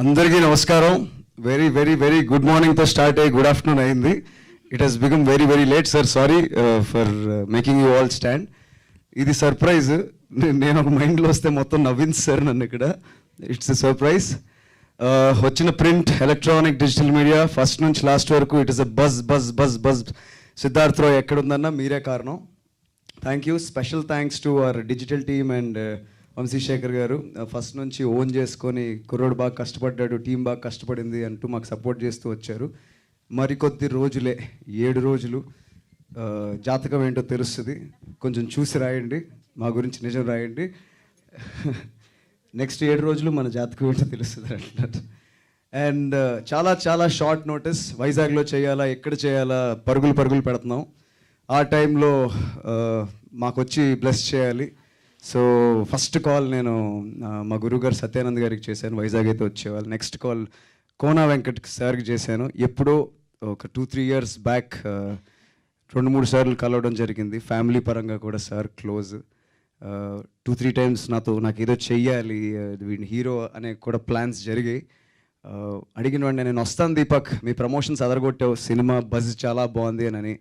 అందరికీ నమస్కారం. Very very very good మార్నింగ్తో స్టార్ట్ అయ్యి గుడ్ ఆఫ్టర్నూన్ అయింది. It has become very very late sir. Sorry for making you all stand. ఇది surprise. నేను ఒక మైండ్లో వస్తే మొత్తం నవ్వింది సార్ నన్ను ఇక్కడ. It's a surprise. వచ్చిన print, electronic, digital media first నుంచి లాస్ట్ వరకు it is a buzz buzz buzz buzz. Siddharth Roy ఎక్కడుందన్నా మీరే కారణం. Thank you. Special thanks to our digital team and Vamsi Sekhar గారు. ఫస్ట్ నుంచి ఓన్ చేసుకొని కుర్రోడు బాగా కష్టపడ్డాడు, టీం బాగా కష్టపడింది అంటూ మాకు సపోర్ట్ చేస్తూ వచ్చారు. మరికొద్ది రోజులే, 7 రోజులు జాతకం ఏంటో తెలుస్తుంది. కొంచెం చూసి రాయండి, మా గురించి నిజం రాయండి. నెక్స్ట్ 7 రోజులు మన జాతకం ఏంటో తెలుస్తుంది అంటున్నారు. అండ్ చాలా చాలా షార్ట్ నోటీస్. వైజాగ్లో చేయాలా, ఎక్కడ చేయాలా, పరుగులు పరుగులు పెడుతున్నాం. ఆ టైంలో మాకు వచ్చి బ్లెస్ చేయాలి. సో ఫస్ట్ కాల్ నేను మా గురువుగారు సత్యానంద్ గారికి చేశాను, వైజాగ్ అయితే వచ్చేవాళ్ళు. నెక్స్ట్ కాల్ కోనా వెంకట్ సార్కి చేశాను. ఎప్పుడో ఒక 2-3 years బ్యాక్ 2-3 సార్లు కలవడం జరిగింది. ఫ్యామిలీ పరంగా కూడా సార్ క్లోజ్. 2-3 times నాకు ఏదో చెయ్యాలి, వీడిని హీరో అనే కూడా ప్లాన్స్ జరిగాయి. అడిగిన వాడిని, నేను వస్తాను దీపక్, మీ ప్రమోషన్స్ అదరగొట్టావు, సినిమా బజ్ చాలా బాగుంది అని.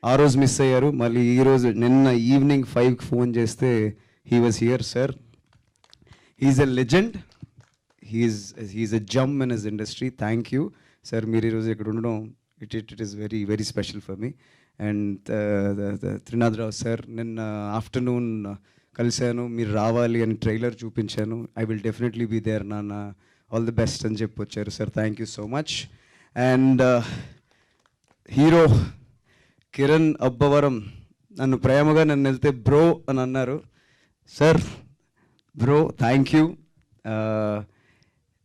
ఆ రోజు మిస్ అయ్యారు. మళ్ళీ ఈరోజు నిన్న ఈవినింగ్ 5కి ఫోన్ చేస్తే he was here, sir. He's a legend. He's a gem in his industry. Thank you, sir. Meer ee roju ikkada undadam, it is very very special for me. And Trinath Rao sir, ninna afternoon కలిసాను, మీరు రావాలి అని trailer చూపించాను. I will definitely be there nana, all the best అని చెప్పి వచ్చారు sir. Thank you so much. And hero Kiran Abbavaram నన్ను ప్రేమగా నన్ను వెళ్తే బ్రో అని అన్నారు. Sir bro thank you.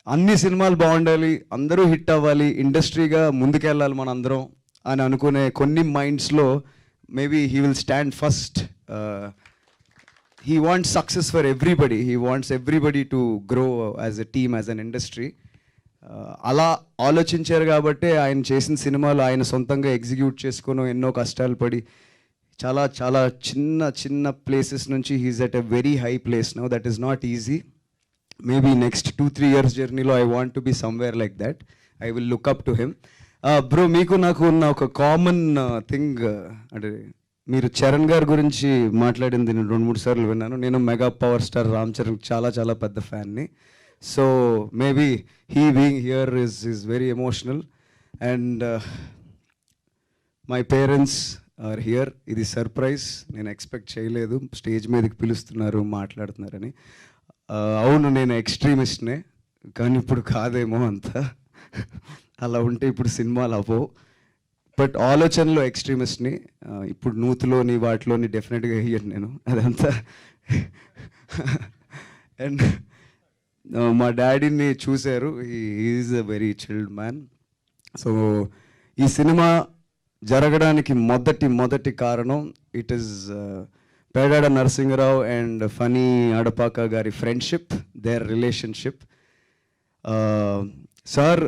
అన్ని సినిమాలు బాగుండాలి, అందరూ హిట్ అవ్వాలి, ఇండస్ట్రీగా ముందుకెళ్ళాలి మన అందరం అని అనుకునే కొన్ని మైండ్స్లో maybe he will stand first. He wants success for everybody. He wants everybody to grow as a team, as an industry. అలా ఆలోచించారు కాబట్టే ఆయన చేసిన సినిమాలు ఆయన సొంతంగా ఎగ్జిక్యూట్ చేసుకొని ఎన్నో కష్టాలు పడి చాలా చాలా చిన్న చిన్న ప్లేసెస్ నుంచి he's at a very high place now. That is not easy. Maybe next 2-3 years జర్నీలో I want to be somewhere like that. I will look up to him. Bro, మీకు నాకు ఉన్న ఒక కామన్ థింగ్ అంటే, మీరు చరణ్ గారి గురించి మాట్లాడింది నేను 2-3 సార్లు విన్నాను. నేను mega power star Ram Charan చాలా చాలా పెద్ద ఫ్యాన్ని. So maybe he being here is very emotional. And my parents are here. ఇది సర్ప్రైజ్, నేను ఎక్స్పెక్ట్ చేయలేదు. స్టేజ్ మీదకి పిలుస్తున్నారు, మాట్లాడుతున్నారని. అవును, నేను ఎక్స్ట్రీమిస్ట్నే, కానీ ఇప్పుడు కాదేమో అంతా. అలా ఉంటే ఇప్పుడు సినిమాలు అవ్వవు. బట్ ఆలోచనలో ఎక్స్ట్రీమిస్ట్ని. ఇప్పుడు నూతులోని వాటిలోని డెఫినెట్గా వేయను నేను అదంతా. అండ్ మా డాడీని చూశారు. Is a very chilled man. So ఈ సినిమా జరగడానికి మొదటి కారణం it is Pedada Narasimharao and Phani Adapaka గారి friendship, their relationship. Sir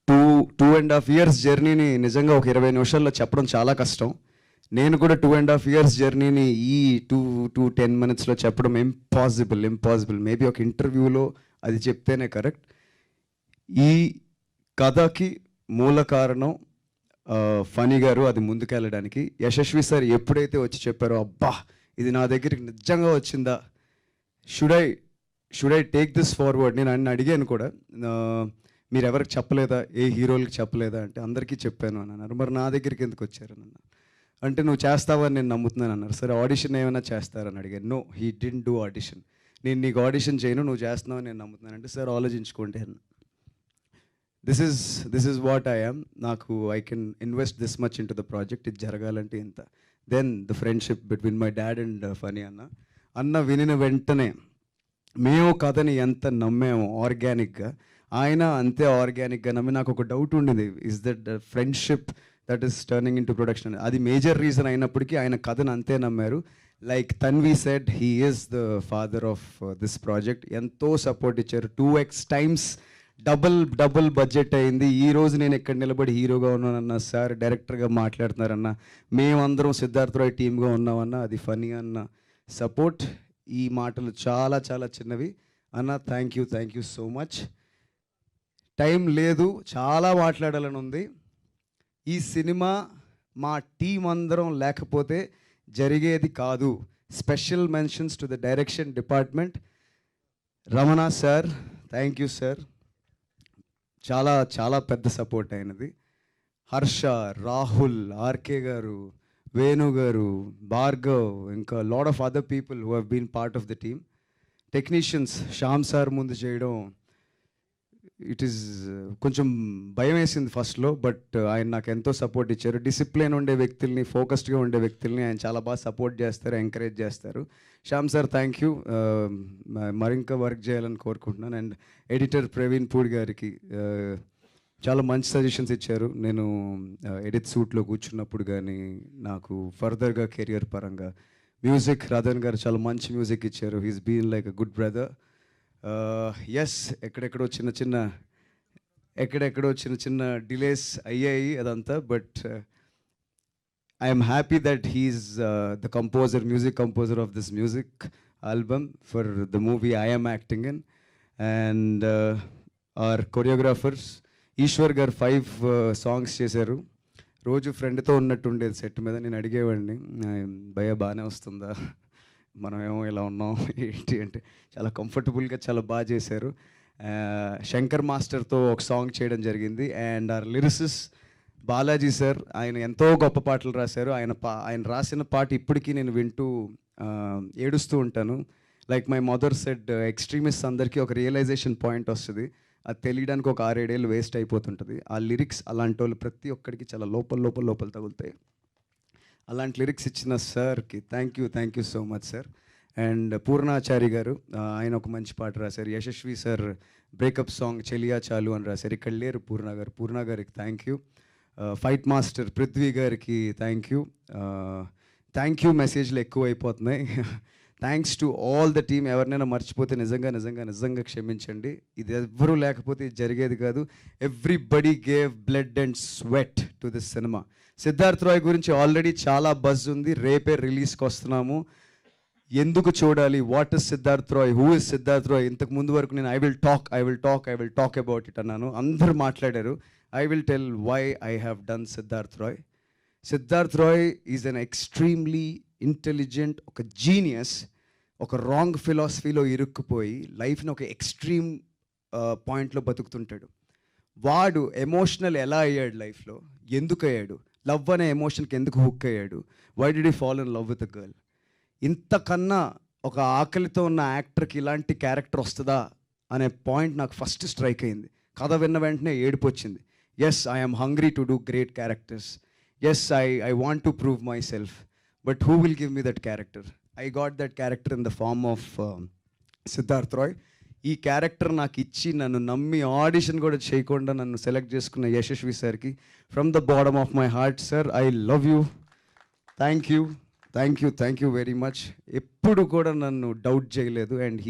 2.5 years జర్నీని నిజంగా ఒక 20 నిమిషాల్లో చెప్పడం చాలా కష్టం. నేను కూడా 2.5 years జర్నీని ఈ 2-10 minutes చెప్పడం ఇంపాసిబుల్. మేబీ ఒక ఇంటర్వ్యూలో అది చెప్తేనే కరెక్ట్. ఈ కథకి మూల కారణం ఫనీ గారు. అది ముందుకెళ్ళడానికి యశస్వి సార్ ఎప్పుడైతే వచ్చి చెప్పారో, అబ్బా ఇది నా దగ్గరికి నిజంగా వచ్చిందా, should I take this forward. నేను ఆయన అడిగాను కూడా, మీరు ఎవరికి చెప్పలేదా, ఏ హీరోలకి చెప్పలేదా అంటే అందరికీ చెప్పాను అని అన్నారు. మరి నా దగ్గరికి ఎందుకు వచ్చారని అన్నారు. అంటే నువ్వు చేస్తావని నేను నమ్ముతున్నాను అన్నారు. సరే ఆడిషన్ ఏమైనా చేస్తారని అడిగాను. No, he didn't do audition. నేను నీకు ఆడిషన్ చేయను, నువ్వు చేస్తున్నావని నేను నమ్ముతున్నాను అంటే, సార్ ఆలోచించుకోండి అన్న. This is what I am. నాకు I can invest this much into the project. ఇది జరగాలంటే ఇంత. Then the friendship between my dad and Phani అన్న వినిన వెంటనే మేము కథని ఎంత నమ్మాము ఆర్గానిక్గా, ఆయన అంతే ఆర్గానిక్గా నమ్మి. నాకు ఒక డౌట్ ఉండేది, is that friendship that is turning in to production. అది మేజర్ రీజన్ అయినప్పటికీ ఆయన కథను అంతే నమ్మారు. Like Tanvi said, he is the father of this project. ఎంతో సపోర్ట్ ఇచ్చారు. 2x times డబుల్ బడ్జెట్ అయింది. ఈరోజు నేను ఇక్కడ నిలబడి హీరోగా ఉన్నానన్న, సార్ డైరెక్టర్గా మాట్లాడుతున్నారన్న, మేమందరం సిద్ధార్థ్ రాయ్ టీమ్గా ఉన్నామన్న, అది ఫనీ అన్న సపోర్ట్. ఈ మాటలు చాలా చాలా చిన్నవి అన్న. Thank you so much. Time లేదు, చాలా మాట్లాడాలని ఉంది. ఈ సినిమా మా టీం అందరం లేకపోతే జరిగేది కాదు. Special mentions to the direction department. Ramana sir, thank you sir, చాలా చాలా పెద్ద సపోర్ట్ అయినది. హర్ష, రాహుల్, ఆర్కే గారు, వేణు గారు, భార్గవ్, ఇంకా lot of other people who have been part of the team. Technicians Shyam sir ముందు చేయడం ఇట్ ఈస్ కొంచెం భయం వేసింది ఫస్ట్లో, బట్ ఆయన నాకు ఎంతో సపోర్ట్ ఇచ్చారు. డిసిప్లిన్ ఉండే వ్యక్తుల్ని, ఫోకస్డ్గా ఉండే వ్యక్తుల్ని ఆయన చాలా బాగా సపోర్ట్ చేస్తారు, ఎంకరేజ్ చేస్తారు. శ్యామ్ సార్ థ్యాంక్ యూ, మరింకా వర్క్ చేయాలని కోరుకుంటున్నాను. అండ్ ఎడిటర్ ప్రవీణ్ పూడి గారికి చాలా మంచి సజెషన్స్ ఇచ్చారు. నేను ఎడిట్ సూట్లో కూర్చున్నప్పుడు కానీ నాకు ఫర్దర్గా కెరియర్ పరంగా. మ్యూజిక్ రతన్ గారు చాలా మంచి మ్యూజిక్ ఇచ్చారు. He's been like a good brother. Yes, ఎక్కడెక్కడో చిన్న చిన్న డిలేస్ అయ్యాయి అదంతా, but I'm happy that he's the composer, music composer of this music album for the movie I am acting in. And our choreographers Eeshwar garu 5 songs చేశారు. రోజు ఫ్రెండ్తో ఉన్నట్టు ఉండేది సెట్ మీద. నేను అడిగేవాడిని, భయ బాగానే వస్తుందా, మనమేమో ఇలా ఉన్నాం ఏంటి అంటే, చాలా కంఫర్టబుల్గా చాలా బాగా చేశారు. శంకర్ మాస్టర్తో ఒక సాంగ్ చేయడం జరిగింది. And our lyricist Balaji sir, ఆయన ఎంతో గొప్ప పాటలు రాశారు. ఆయన రాసిన పాట ఇప్పటికీ నేను వింటూ ఏడుస్తూ ఉంటాను. Like my mother said, extremist అందరికీ ఒక రియలైజేషన్ పాయింట్ వస్తుంది, అది తెలియడానికి ఒక 6-7 ఏళ్ళు వేస్ట్ అయిపోతుంటుంది. ఆ లిరిక్స్ అలాంటి వాళ్ళు ప్రతి ఒక్కడికి చాలా లోపల తగులుతాయి. అలాంటి లిరిక్స్ ఇచ్చిన సార్కి thank you so much sir. And Purnachari గారు, ఆయన ఒక మంచి పాట రాశారు. యశస్వి సార్ బ్రేకప్ సాంగ్ చెలియా చాలు అని రాశారు. ఇక్కడ లేరు పూర్ణ గారికి thank you. Fight master Prithvi గారికి థ్యాంక్ యూ. మెసేజ్లు ఎక్కువ అయిపోతున్నాయి. Thanks to all the team. ఎవరినైనా మర్చిపోతే నిజంగా క్షమించండి. ఇది ఎవ్వరూ లేకపోతే ఇది జరిగేది కాదు. Everybody gave blood and sweat to this cinema. Siddharth Roy గురించి ఆల్రెడీ చాలా బజ్ ఉంది. రేపే రిలీజ్కి వస్తున్నాము. ఎందుకు చూడాలి, what is Siddharth Roy, who is Siddharth Roy? ఇంతకు ముందు వరకు నేను I will talk about it అన్నాను. అందరూ మాట్లాడారు. I will tell why I have done Siddharth Roy. Siddharth Roy is an extremely intelligent, ఒక జీనియస్. ఒక రాంగ్ ఫిలాసఫీలో ఇరుక్కుపోయి లైఫ్ని ఒక ఎక్స్ట్రీమ్ పాయింట్లో బతుకుతుంటాడు. వాడు ఎమోషనల్ ఎలా అయ్యాడు లైఫ్లో, ఎందుకు అయ్యాడు, లవ్ అనే ఎమోషన్కి ఎందుకు హుక్ అయ్యాడు, why did he fall in love with a girl? ఇంతకన్నా ఒక ఆకలితో ఉన్న యాక్టర్కి ఇలాంటి క్యారెక్టర్ వస్తుందా అనే పాయింట్ నాకు ఫస్ట్ స్ట్రైక్ అయింది. కథ విన్న వెంటనే ఏడుపు వచ్చింది. Yes, I'm hungry to do great characters. Yes, I want to prove myself. But who will give me that character? I got that character in the form of Siddharth Roy. ఈ character నాకు ఇచ్చి నన్ను నమ్మి ఆడిషన్ కూడా చేయకుండా నన్ను select చేసుకున్న యశస్వి సార్కి from the bottom of my heart sir, I love you. Thank you very much. ఎప్పుడు కూడా నన్ను డౌట్ చేయలేదు. అండ్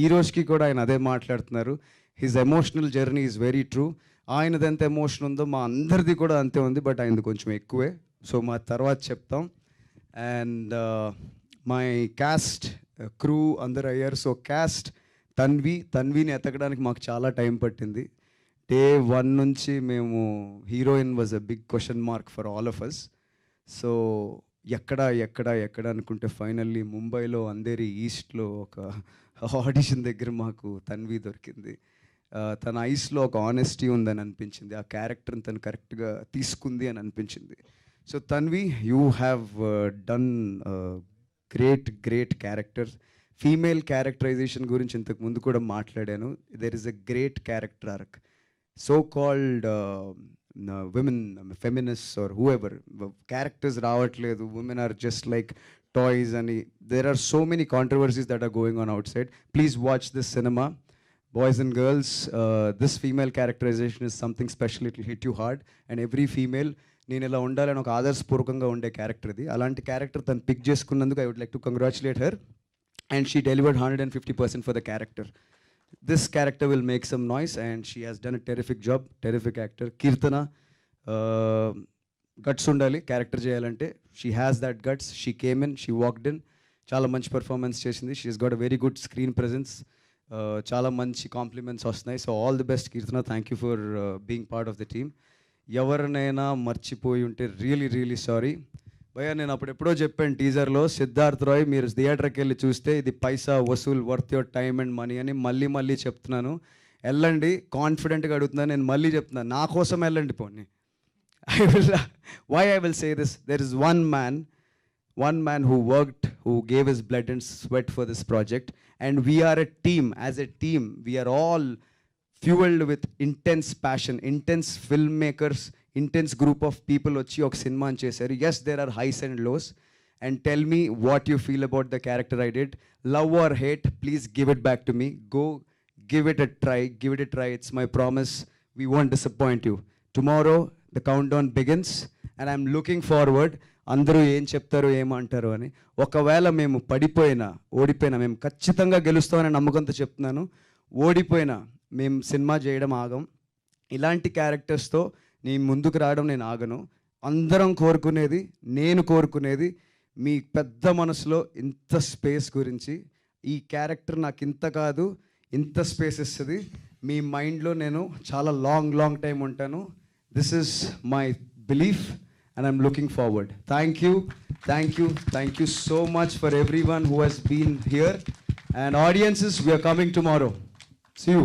ఈ రోజుకి కూడా ఆయన అదే మాట్లాడుతున్నారు. His emotional journey is very true. ఆయనది ఎంత ఎమోషన్ ఉందో మా అందరిది కూడా అంతే ఉంది, బట్ ఆయనది కొంచెం ఎక్కువే. సో మా తర్వాత చెప్తాం. అండ్ మై క్యాస్ట్ క్రూ అందరు అయ్యారు. సో క్యాస్ట్ తన్విని ఎతకడానికి మాకు చాలా టైం పట్టింది. Day 1 నుంచి మేము heroine was a big question mark for all of us. So ఎక్కడ అనుకుంటే ఫైనల్లీ ముంబైలో అంధేరి ఈస్ట్లో ఒక ఆడిషన్ దగ్గర మాకు తన్వి దొరికింది. తన ఐస్లో ఒక ఆనెస్టీ ఉందని అనిపించింది. ఆ క్యారెక్టర్ని తను కరెక్ట్గా తీసుకుంది అని అనిపించింది. So Tanvi, you have done great character. Female characterization గురించి ఇంతకు ముందు కూడా మాట్లాడాను. There is a great character arc. So called women, feminists or whoever, characters రావట్లేదు, women are just like toys, and there are so many controversies that are going on outside. Please watch this cinema, boys and girls. This female characterization is something special. It will hit you hard. And every female, నేను ఇలా ఉండాలని ఒక ఆదర్శపూర్వకంగా ఉండే character ఇది. అలాంటి character తను pick చేసుకున్నందుకు I would like to congratulate her. And she delivered 150% for the character. This character will make some noise and she has done a terrific job. Terrific actor. Kirtana, guts undali character cheyalante. She has that guts. She came in, she walked in. Chala manchi performance chesindi. She has got a very good screen presence. చాలా మంచి compliments వస్తున్నాయి. So all the best Keerthana, thank you for being part of the team. ఎవరినైనా మర్చిపోయి ఉంటే really really sorry భయ్యా. నేను అప్పుడు ఎప్పుడో చెప్పాను టీజర్లో, సిద్ధార్థ్ రాయ్ మీరు థియేటర్కి వెళ్ళి చూస్తే ఇది పైసా వసూల్, worth your time and money అని మళ్ళీ మళ్ళీ చెప్తున్నాను. వెళ్ళండి, కాన్ఫిడెంట్గా అడుగుతున్నాను, నేను మళ్ళీ చెప్తున్నాను, నా కోసం వెళ్ళండి పోనీ. I will say this, there is one man who worked, who gave his blood and sweat for this project, and we are a team. As a team, we are all fueled with intense passion, intense filmmakers, intense group of people వచ్చి ఒక cinema చేశారు. Yes, there are highs and lows, and tell me what you feel about the character I did. Love or hate, please give it back to me. Go give it a try, it's my promise, we won't disappoint you. Tomorrow the countdown begins and I'm looking forward. అందరూ ఏం చెప్తారు ఏమంటారు అని. ఒకవేళ మేము పడిపోయినా ఓడిపోయినా మేము ఖచ్చితంగా గెలుస్తామని నమ్మకంతో చెప్తున్నాను. ఓడిపోయినా మేము సినిమా చేయడం ఆగం. ఇలాంటి క్యారెక్టర్స్తో నేను ముందుకు రావడం నేను ఆగను. అందరం కోరుకునేది, నేను కోరుకునేది మీ పెద్ద మనసులో ఇంత స్పేస్ గురించి. ఈ క్యారెక్టర్ నాకు ఇంత కాదు, ఇంత స్పేస్ ఇస్తుంది. మీ మైండ్లో నేను చాలా లాంగ్ టైం ఉంటాను. This is my belief and I'm looking forward. Thank you so much for everyone who has been here, and audiences, we are coming tomorrow. See you.